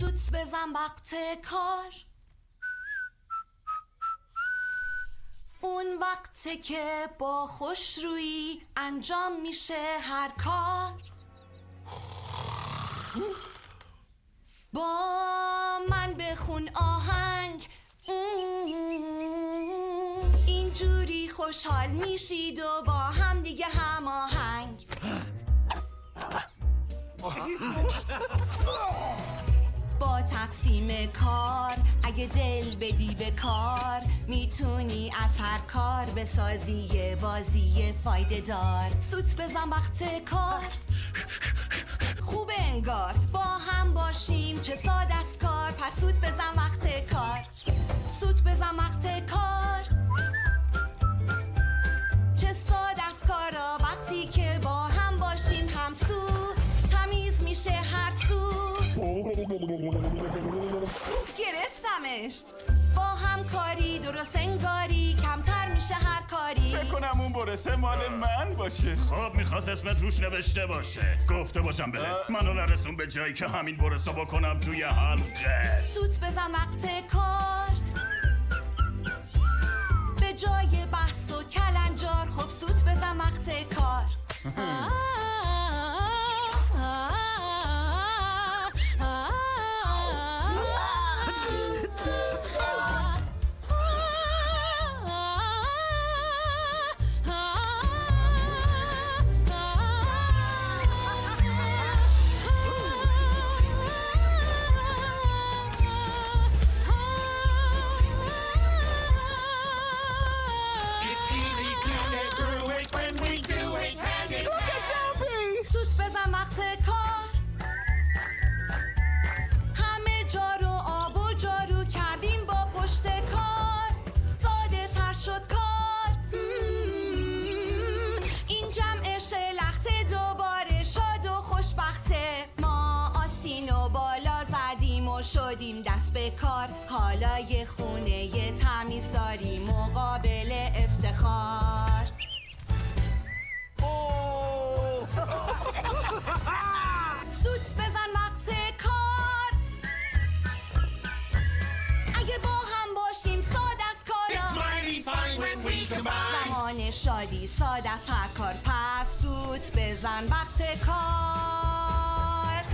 سوت بزن وقت کار، اون وقته که با خوشرویی انجام میشه هر کار. با من بخون آهنگ، اینجوری خوشحال میشید و با هم دیگه هماهنگ. با تقسیم کار اگه دل بدی به کار، میتونی از هر کار بسازی یه بازی فایده دار. سوت بزن وقت کار، خوب انگار با هم باشیم چه ساد از کار. پس سوت بزن وقت کار، سوت بزن وقت کار. چه ساد از کارا وقتی که با هم باشیم همسو، تمیز میشه هر سو. گرفتمش. با هم کاری درست انگاری کمتر میشه هر کاری. فکر کنم اون برسه مال من باشه. خب میخواست اسمت روش نوشته باشه، گفته باشم به منو نرسون به جایی که همین برسو بکنم توی حلقه. سوت بزن وقت کار، به جای بحث و کلنجار. خب سوت بزن وقت کار. سوت بزن وقت کار، همه جا رو آب و جارو کردیم با پشت کار. ساده تر شد کار، این جمع شلخته دوباره شاد و خوشبخته. ما آستین و بالا زدیم و شدیم دست به کار. حالا یه خونه تمیز داریم مقابل افتخار. سوت بزن وقت کار، اگه با هم باشیم ساد از کارا. زمان شادی ساد از هر کار. پس سوت بزن وقت کار.